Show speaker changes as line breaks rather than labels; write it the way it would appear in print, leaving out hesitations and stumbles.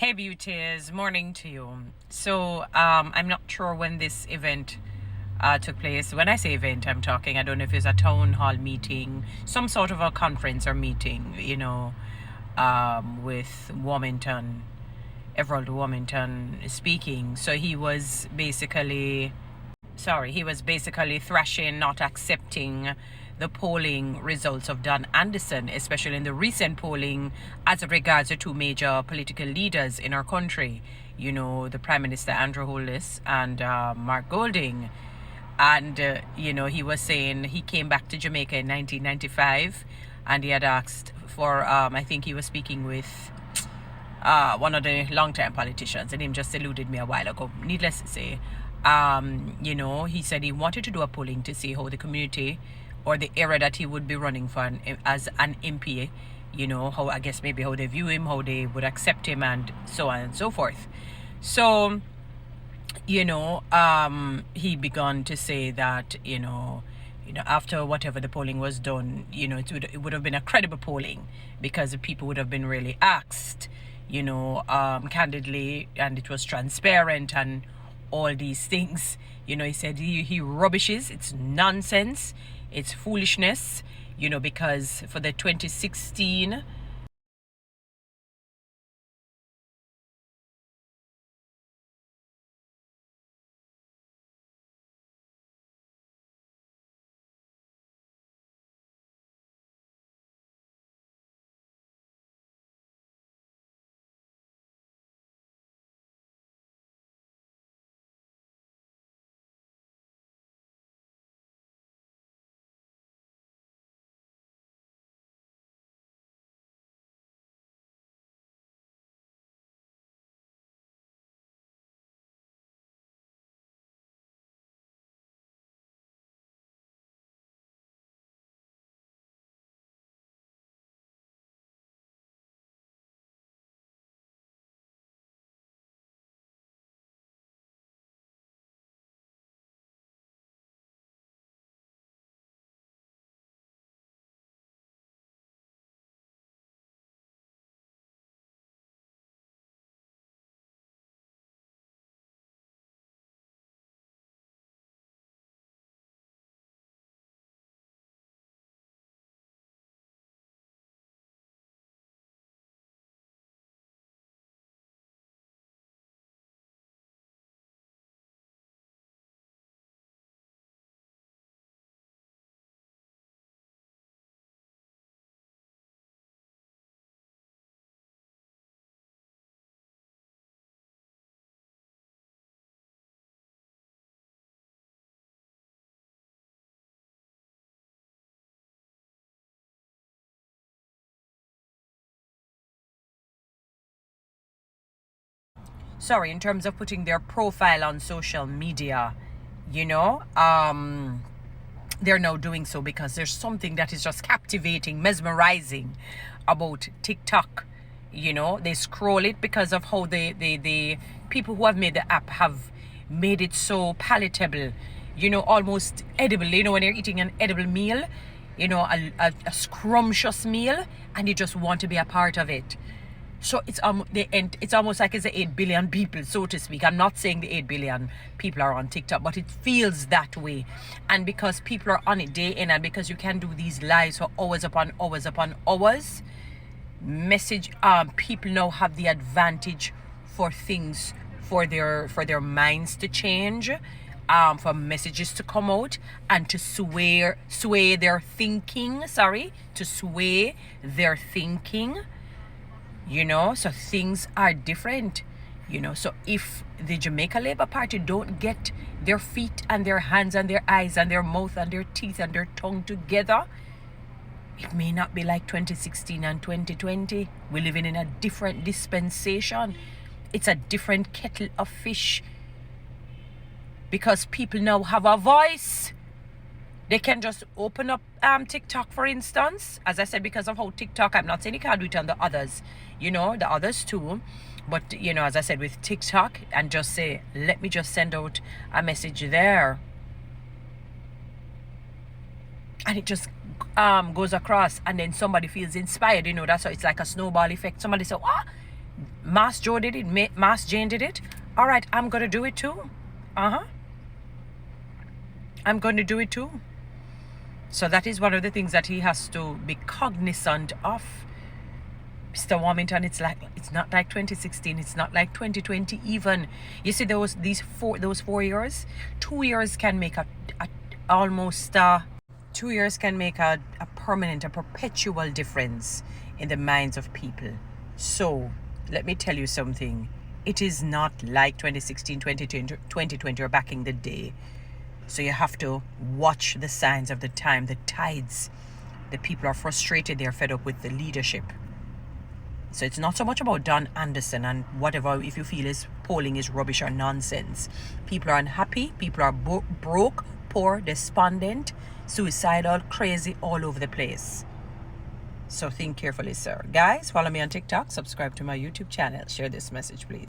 Hey beauties, morning to you. So I'm not sure when this event took place. When I say event, I don't know if it's a town hall meeting, some sort of a conference or meeting, with Warmington, Everald Warmington speaking. So he was basically thrashing, not accepting the polling results of Don Anderson, especially in the recent polling as it regards the two major political leaders in our country, the Prime Minister Andrew Holness and Mark Golding. And, he was saying he came back to Jamaica in 1995 and he had asked for, I think he was speaking with one of the long-time politicians. The name just eluded me a while ago. Needless to say, he said he wanted to do a polling to see how the community or the area that he would be running for as an MP, how I guess maybe how they view him, how they would accept him, and so on and so forth. So, he began to say that, after whatever the polling was done, it would have been a credible polling because the people would have been really asked, candidly, and it was transparent and all these things. He said he rubbishes, it's nonsense, it's foolishness, because for the 2016 in terms of putting their profile on social media, you know, they're now doing so because there's something that is just captivating, mesmerizing about TikTok. They scroll it because of how the people who have made the app have made it so palatable, almost edible. When you're eating an edible meal, a scrumptious meal, and you just want to be a part of it. So it's almost like it's 8 billion people, so to speak. I'm not saying the 8 billion people are on TikTok, but it feels that way. And because people are on it day in, and because you can do these lives for hours upon hours upon hours, people now have the advantage for things, for their minds to change, for messages to come out and to sway their thinking. So things are different. So if the Jamaica Labour Party don't get their feet and their hands and their eyes and their mouth and their teeth and their tongue together, it may not be like 2016 and 2020. We're living in a different dispensation. It's a different kettle of fish because people now have a voice. They can just open up TikTok, for instance. As I said, because of how TikTok, I'm not saying you can't do it on the others, the others too. But, as I said, with TikTok, and just say, let me just send out a message there. And it just goes across, and then somebody feels inspired. That's how it's like a snowball effect. Somebody say, Mass Joe did it. Mass Jane did it. All right, I'm going to do it too. I'm going to do it too. So that is one of the things that he has to be cognizant of. Mr. Warmington, it's not like 2016, it's not like 2020 even. You see those 4 years, 2 years can make a almost 2 years can make a permanent, a perpetual difference in the minds of people. So let me tell you something. It is not like 2016, 2020 or back in the day. So you have to watch the signs of the time, the tides. The people are frustrated, they're fed up with the leadership. So it's not so much about Don Anderson and whatever, if you feel his polling is rubbish or nonsense. People are unhappy, people are broke, poor, despondent, suicidal, crazy, all over the place. So think carefully, sir. Guys, follow me on TikTok, subscribe to my YouTube channel, share this message, please.